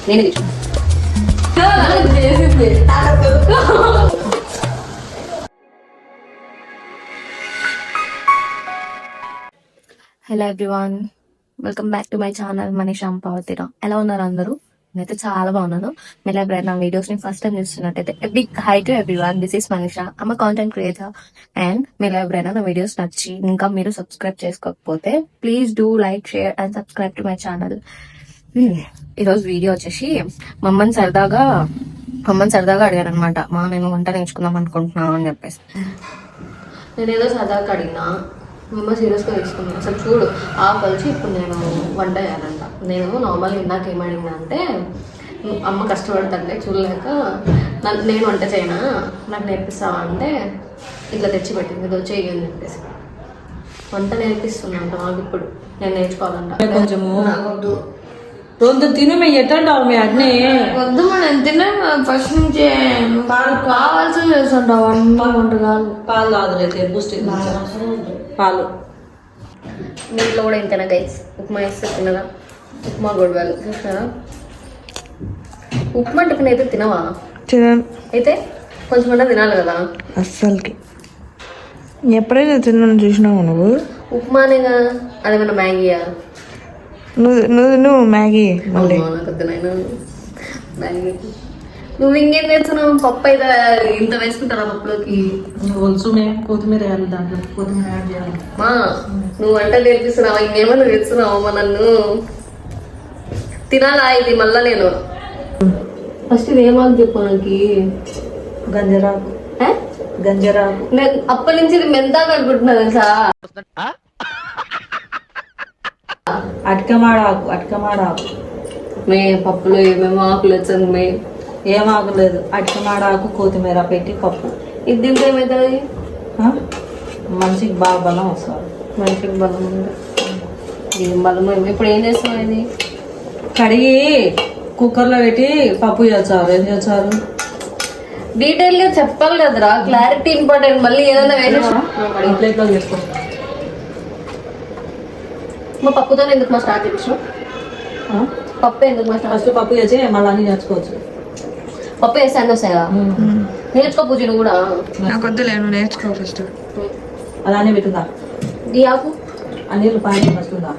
నేను తీసుకున్నాను. Hello everyone, welcome back to my channel Manisha అమరావతిరా. ఎలా ఉన్నారు అందరూ? నేనైతే చాలా బాగున్నాను. మీరు ఎవరైనా నా వీడియోస్ ని ఫస్ట్ టైం చూస్తున్నట్టయితే big hi to everyone, this is Manisha, I'm content creator. And మీరు ఎవరైనా నా వీడియోస్ నచ్చి ఇంకా మీరు సబ్స్క్రైబ్ చేసుకోకపోతే please do like, share and subscribe to my channel. ఈరోజు వీడియో వచ్చేసి మమ్మల్ని సరదాగా అడిగారు అనమాట. నేను వంట నేర్చుకుందాం అనుకుంటున్నాను అని చెప్పేసి నేనేదో సరదాగా అడిగినా, మేము సీరియస్గా తీసుకున్నాను. అసలు చూడు, ఆ కలిసి ఇప్పుడు నేను వంట చేయాలంట. నేను నార్మల్గా ఇందాక ఏమడిగినా అంటే, అమ్మ కష్టపడుతుంటే చూడలేక నేను వంట చేయనా, నాకు నేర్పిస్తావా అంటే ఇట్లా తెచ్చిపెట్టింది, ఇది వచ్చి అని చెప్పేసి వంట నేర్పిస్తుందంట నాకు. ఇప్పుడు నేను నేర్చుకోవాలంట. కొంచెము రెండు తినమే ఎట్టావు మీ అన్నీ వద్దు, మనం తినే ఫస్ట్ నుంచి కావాల్సి చేస్తుంటావు అమ్మ వంటకాలు. పాలు తాగలేదు, బూస్టింగ్ పాలు. నీటిలో కూడా ఇంతేనా గైస్? ఉప్మా వేస్తే తినదా? ఉప్మా గొడవలు చూసినారా? ఉప్మా టిఫిన్ అయితే తినవా? తినను. అయితే కొంచెం కూడా తినాలి కదా. అస్సలకి ఎప్పుడైనా తిన్నాను చూసినావు నువ్వు? ఉప్మానేగా, అదేమన్నా మ్యాగీయా? నువ్వు మ్యాగీ మళ్ళీ మ్యాగీ. నువ్వు ఇంకేం తెచ్చున్నావు? పప్పు అయితే ఇంత వేసుకుంటారా పప్పులోకి? కొత్తిమీర వేయాలి, దాంట్లో కొత్తిమీర యాడ్ చేయాలి. మా నువ్వు వంట నేర్పిస్తున్నావా? ఇంకేమన్నా తెచ్చున్నావా? నన్ను తినాలా ఇది మళ్ళా? నేను ఫస్ట్ ఇది ఏమాకు చెప్పు నాకు. గంజరాకు. గంజరాకు. నేను అప్పటి నుంచి ఇది మెంతాకు అనుకుంటున్నా తెలుసా? అటకమాడాకు. మే పప్పులో ఏమేమో ఆకులు వచ్చాను. మే ఏం ఆకులేదు, అటకమాడాకు కొత్తిమీర పెట్టి పప్పు. ఇది తింటే ఏమవుతుంది? మనిషికి బాగా బలం వస్తుంది. మనిషికి బలం ఉంది. ఏం బలం? ఇప్పుడు ఏం చేస్తాం? ఇది కడిగి కుక్కర్లో పెట్టి పప్పు చేస్తారు. ఏం చేస్తారు? డీటెయిల్ గా చెప్పాలి కదరా, క్లారిటీ ఇంపార్టెంట్. మళ్ళీ ఏదైనా వేరే ప్లేట్లో చేసుకో. మా పప్పుతో ఎందుకు మా స్టార్ట్ చేసినావు? పప్పు ఎందుకు మా ఫస్ట్ పప్పు చేసి మళ్ళీ అన్ని నేర్చుకోవచ్చు. పప్పు వేస్తే అన్నీ వస్తాయా? నేర్చుకో పూజ. నువ్వు కూడా నాకు వద్దులే, నువ్వు నేర్చుకో ఫస్ట్. అలానే పెట్టుదా ఈ ఆకు ఆ నీళ్ళు పాయింట్ ఫస్ట్ ఉందా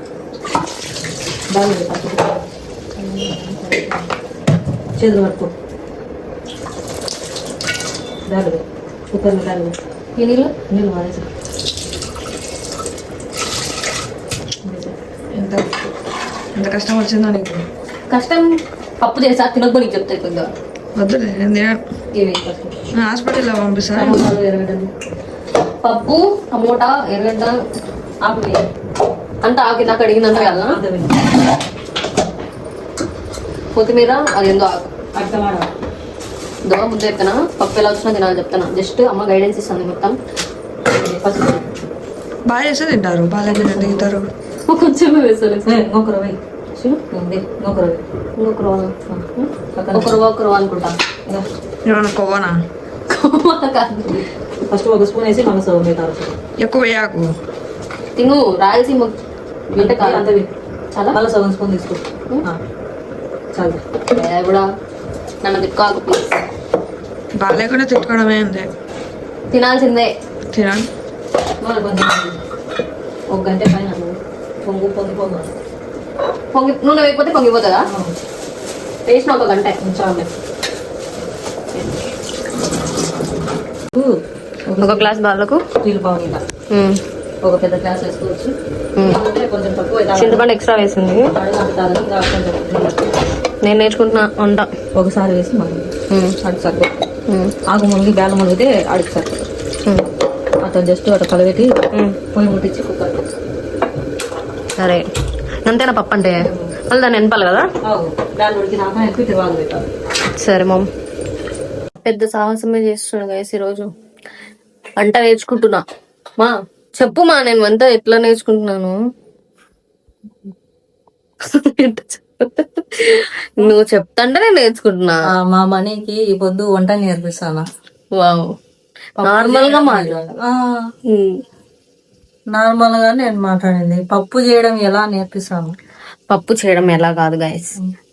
దాని చేతులు పట్టుకో. దాని కుక్కర్లో దాని ఈ నీళ్ళు మానేసి ఎంత కష్టం వచ్చిందో నీకు. కష్టం. పప్పు చేసా తినకపోతే నీకు చెప్తాయి కొద్దిగా. వద్దులే, నేను తినను. ఇవి ఫస్ట్ హాస్పిటల్లో పంపిస్తాను. టమోటాలు, ఎర్రగడ్డలు, పప్పు, టమోటా, ఎర్రగడ్డ, ఆకు అంటే ఆకు నాకు అడిగిందంటే కదా. కొత్తిమీర, అది ఏందో ఆకు. అటకమాడాకు. దోమ ముద్ద చెప్తానా? పప్పు ఎలా వచ్చినా తినాలి చెప్తానా? జస్ట్ అమ్మ గైడెన్స్ ఇస్తుంది మొత్తం. ఫస్ట్ బాగా చేస్తే తింటారు, బాగా తింటారు. కొంచెం వేస్తారు. ఇంకొక రవ్వ ఇంకొక రవ్వ అనుకుంటా. ఏమన్నా కొవ్వనా? ఫస్ట్ ఒక స్పూన్ వేసి మన సర్వ్ అవుతారు. ఎక్కువ వేయకు. తిను రాయలసీమ అంటే కాదు అంత చాలా. మళ్ళీ సగం స్పూన్ తీసుకో. చాలు. కూడా నన్ను తిక్కాకు ప్లీజ్. బాగా లేకుండా తిట్టుకోవడమే అంతే. తినాల్సిందే. తినాలి. మళ్ళీ కొంచెం ఒక గంట పైన పొంగిపోగా నూనె వేయకపోతే పొంగిపోతుందా? వేసిన ఒక గంట చాలు. ఒక గ్లాస్ బార్లకు నీళ్ళు పావుగా ఒక పెద్ద గ్లాస్ వేసుకోవచ్చు. కొంచెం తక్కువ చింతపండు ఎక్స్ట్రా వేసింది. నేను నేర్చుకుంటున్నా వంట. ఒకసారి వేసి మళ్ళీ అడుగు సరిపో. ఆకు మునిగి బేల మునిగితే అడుగు సరిపో. అట్లా జస్ట్ అట్లా కలబెట్టి పొయ్యి ముట్టించి కుక్కర్. సరే, అంతేనా పప్పు అంటే? మళ్ళీ దాన్ని ఎనపాలి కదా. బేల ఉడికినాక ఎక్కి తిరువాత పెట్టాలి. సరే మామ్. పెద్ద సాహసమే చేస్తున్నాను గైస్ ఈరోజు. వంట నేర్చుకుంటున్నా. మా చెప్పు మా, నేను వంట ఎట్లా నేర్చుకుంటున్నాను? నువ్వు చెప్తాంటే నేను నేర్చుకుంటున్నా. మా మనీకి ఈ పొద్దు వంట నేర్పిస్తానా? వావ్. నార్మల్ గా మాట్లాడు. నార్మల్ గా నేను మాట్లాడింది పప్పు చేయడం ఎలా నేర్పిస్తాను. పప్పు చేయడం ఎలా కాదు గైస్,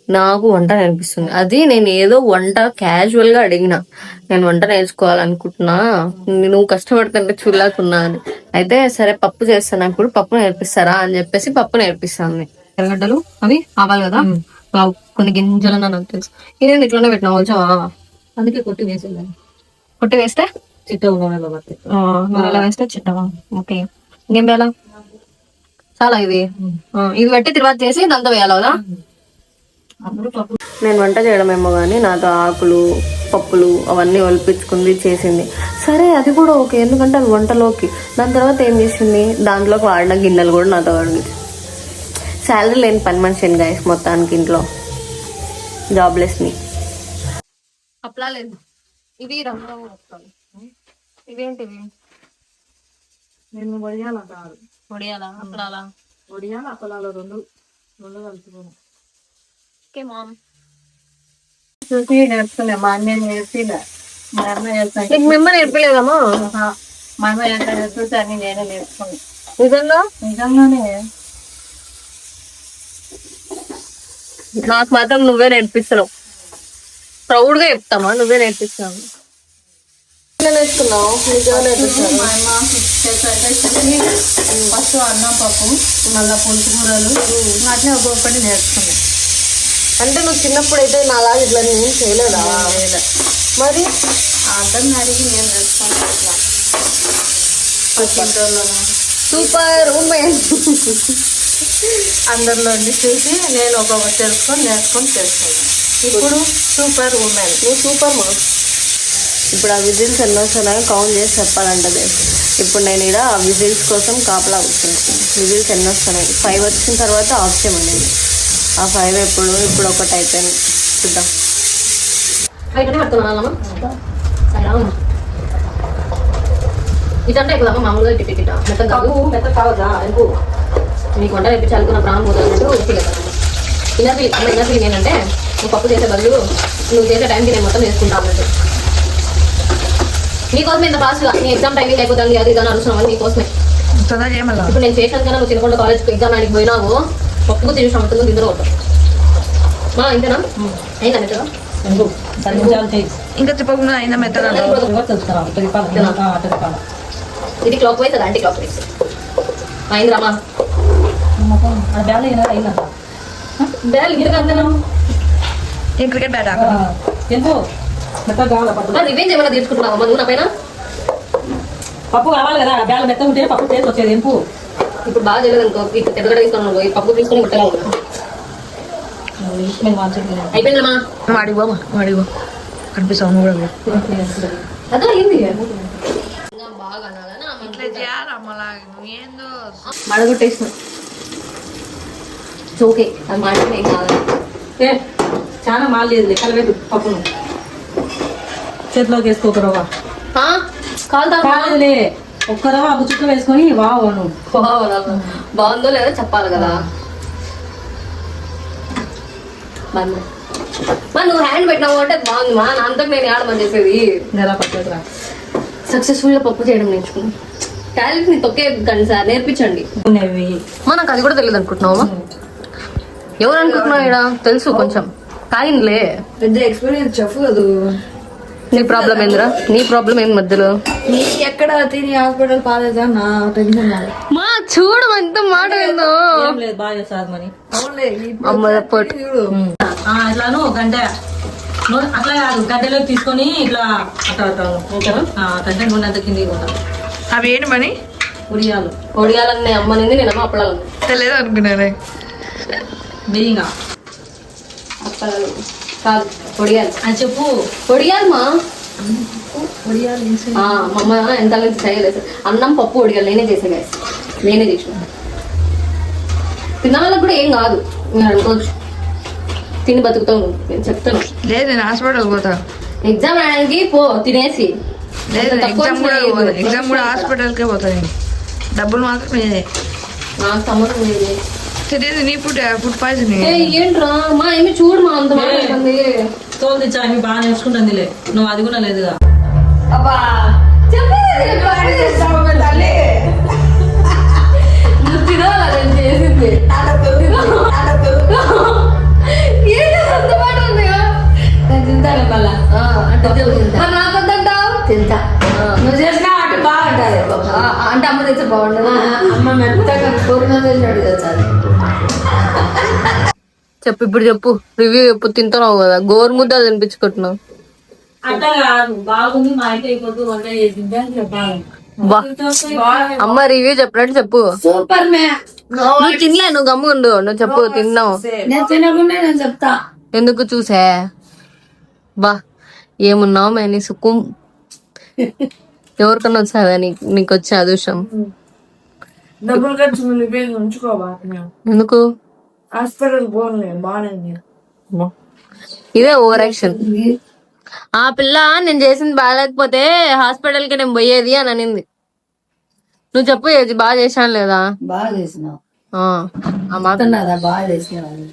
నాకు వంట నేర్పిస్తుంది. అది నేను ఏదో వంట క్యాజువల్ గా అడిగిన, నేను వంట నేర్చుకోవాలనుకుంటున్నా, నువ్వు కష్టపడుతుంటే చూడలేకున్నా అని. అయితే సరే పప్పు చేస్తాను, ఇప్పుడు పప్పు నేర్పిస్తారా అని చెప్పేసి పప్పు నేర్పిస్తాను. ఎర్రగడ్డలు అవి ఆవాలి కదా, కొన్ని గింజలు నాకు తెలుసు. ఇదేంటి ఇట్లానే పెట్టినా వచ్చావా? అందుకే కొట్టి వేసేది, కొట్టి వేస్తే చిట్ట నూనెలో పడితే నూనెలో వేస్తే చిట్టవా? ఓకే, ఇంకేం వేయాలా? చాలా ఇది ఇది పెట్టి తర్వాత చేసి దాంతో వేయాలి కదా. అప్పుడు పప్పు నేను వంట చేయడమేమో కానీ నాతో ఆకులు పప్పులు అవన్నీ ఒలిపించుకుంది చేసింది. సరే అది కూడా ఓకే, ఎందుకంటే అది వంటలోకి. దాని తర్వాత ఏం చేసింది, దాంట్లోకి వాడిన గిన్నెలు కూడా నాతో వాడింది. శాలరీ లేని పని మనిషిని గైస్ మొత్తానికి ఇంట్లో, జాబ్లెస్ ని. అప్లా లేదు, ఇవి రంగు ఇవేంటివి? నేను వడియాల కాదు, వడియాలా అప్పలాలా? వడియాల అప్పలాలు రెండు కలుపుకోను. ఓకే మామ్, చూసి నేర్చుకున్నా. మా అన్న నేర్పిలే, మా అమ్మ చేస్తాను. నీకు మిమ్మల్ని నేర్పలేదమ్మా? మా అమ్మ ఎంత నేర్చుకుంటే అన్ని నేనే నేర్చుకున్నాను. నిజంగా నిజంగానే నాకు మాత్రం నువ్వే నేర్పిస్తున్నావు. ప్రౌడ్ గా చెప్తామా, నువ్వే నేర్పిస్తావు. నేర్చుకున్నావు, నిజంగా నేర్పిస్తాను. మా అమ్మ చేసి ఫస్ట్ అన్నం పప్పు, మళ్ళీ పులుసు కూరలు అట్లా ఒక్కొక్కటి నేర్చుకున్నాను. అంటే నువ్వు చిన్నప్పుడు అయితే నాలాగా ఇట్లా నేను చేయలేదా? మరి అర్థం అడిగి నేను నేర్చుకున్నాను. Super women. అందరిలో చూసి నేను ఒక్కొక్కటి తెలుసుకొని నేర్చుకొని చేసుకున్నాను. ఇప్పుడు సూపర్ ఉమెన్. నువ్వు సూపర్ మా. ఇప్పుడు ఆ విజిల్స్ ఎన్ని వస్తున్నాయో కౌంట్ చేసి చెప్పాలంటది. ఇప్పుడు నేను ఇక్కడ విజిల్స్ కోసం కాపలా కూర్చున్నాను. విజిల్స్ ఎన్ని వస్తున్నాయి? 5 వచ్చిన తర్వాత ఆఫ్ చేయమని. ఆ 5 ఇప్పుడు ఒకటి అయిపోయింది, చూద్దాం. బయటనే పడుతున్నామా ఇదంటే ఎక్కువ మామూలుగా టికెట్ మెత్త కావద్దా ఎందుకు? నీకు వంట నేర్పించాలనుకున్న ప్రాణం పోతున్నట్టు ఇన్నర్ఫీలింగ్ ఏంటంటే, నువ్వు పప్పు చేసే బదులు నువ్వు చేసే టైంకి నేను మొత్తం చేసుకుంటా అన్నట్టు. నీకోసం ఇంత ఫాస్ట్గా నీ ఎగ్జామ్ టైమింగ్ అయిపోతుంది, అది ఇదని అరుస్తున్నావు నీకోసమే. తొందర చేయమల్లా. ఇప్పుడు నేను చేసాను కన్నా నువ్వు తినకుండా కాలేజ్కి ఎగ్జామ్ ఆయనకి పోయినావు, పప్పుకు తినేసి అమ్ముతుంది తిందరూ కొట్టావు. మా ఇంతేనా అయిందా మెత్తగా? ఇంకా తిప్పకుండా అయినా మెత్తగా ఇది క్లాక్ వైజ్, అది యాంటీ క్లాక్ వైజ్. అయిందిరామా? బ్యాల్ గిరగా ఏం క్రికెట్ బ్యాట్ రివెంజ్ ఏమైనా తీసుకుంటున్నావా నువ్వు నా పైన? పప్పు కావాలి కదా, బ్యాల్ మెత్త ఉంటే పప్పు చేసి వచ్చేది ఎంపు. ఇప్పుడు బాగా తెలియదు అనుకో, ఎదుగడ తీసుకున్నాను, ఈ పప్పు తీసుకుని ముట్టగా ఉన్నా. అయిపోయిందమ్మా, వాడిగో కనిపిస్తావు నువ్వు కూడా. అదో ఏంది ఇట్లా చేయాలా మళ్ళా ఏందో మడగొట్టేసిన ఓకే, అది మాట ఏం కాదు. చాలా మాలేదు, కలవేదు పప్పును చేతిలోకి వేసుకో. ఒక రవ్వ కాదులే, ఒక్క రవ్వ అబ్బు చుట్టూ వేసుకొని బాగును. బాగుందో లేదో చెప్పాలి కదా. మరి నువ్వు హ్యాండ్ పెట్టినావు అంటే బాగుంది మా, అంతకు నేను ఆడమని చేసేది. ఎలా పట్టేదిరా? సక్సెస్ఫుల్ గా పప్పు చేయడం నేర్చుకుని టాలెంట్ ని తొక్కే కానీ సార్ నేర్పించండి. నాకు అది కూడా తెలియదు అనుకుంటున్నావా? ఎవరు అనుకుంటున్నావు? ఇక్కడ తెలుసు కొంచెం కాయిందిలే. పెద్ద ఎక్స్పీరియన్స్ చెప్పు కదా. నీ ప్రాబ్లం ఏందిరా? నీ ప్రాబ్లం ఏంది మధ్యలో? నీకు ఎక్కడ తిని హాస్పిటల్ పాలేదా నా టెన్షన్. మా చూడు ఎంత మాట ఏందో. లేదు బాగా చేస్తారు మరి. అవునులే అమ్మ పట్టు ఇట్లాను గంట అట్లా కాదు, గడ్డలోకి తీసుకొని ఇట్లా అట్లా గంట నూనె అంత కింది అవి ఏంటి పని? ఉడియాలు ఒడియాలన్నీ అమ్మనింది, నేను అప్పడాలి తెలియదు అనుకున్నానే. బియ్యంగా అప్పడాలు కాదు ఒడియాలు అని చెప్పు. ఒడియాలు మా ఉడియాలు మా అమ్మ ఎంత చేయలేదు. అన్నం పప్పు ఒడియాలు నేనే చేసే గాయ, నేనే చేసిన. తిన్న వాళ్ళకి కూడా ఏం కాదు, నేను అనుకోవచ్చు. తిని బతుకుతావు, నేను చెప్తాను. లేదు నేను హాస్పిటల్ పోతా. ఎగ్జామ్ రాయడానికి పో తినేసి. లేదు ఎగ్జామ్ కూడా హాస్పిటల్కే పోతా నేను. డబ్బులు మాత్రం నేనే. నాకు సంబంధం లేదు. తెలియదు నీ ఫుడ్ పాయిజన్. ఏంట్రా మా ఏమి చూడు మా అంత మాట్లాడుతుంది. తోలు తెచ్చా అవి బాగా నేర్చుకుంటుందిలే, నువ్వు అది కూడా లేదుగా. నువ్వు తినాలి చేసింది. చెప్పు ఇప్పుడు చెప్పు, రివ్యూ చెప్పు. తింటున్నావు కదా, గోరు ముద్ద తినిపించుకుంటున్నావు. అట్లా కాదు, బాగుంది మా ఇంట్లో అయిపోతూ వంట చేసింది అని చెప్పాలి. బా అమ్మ రివ్యూ చెప్పినట్టు చెప్పు. Super man. నువ్వు తినలే, నువ్వు గమ్ము ఉండు, నువ్వు చెప్పు. తిన్నావు నేను తినకుండా నేను చెప్తా. ఎందుకు చూసా? బా ఏమున్నావు మే నీ సుఖం. ఎవరికన్నా వచ్చావా నీకు వచ్చే అదృష్టం? డబ్బులు ఖర్చు ఉంచుకోవా ఎందుకు? హాస్పిటల్ పోను బాగానే. ఇదే ఓవర్ యాక్షన్. ఆ పిల్ల నేను చేసింది బాగాలేకపోతే హాస్పిటల్ కి నేను పోయేది అని అనింది. నువ్వు చెప్పు, ఏది బాగా చేశాను లేదా? బాగా చేసినావు, ఆ మాట బాగా చేసినావు.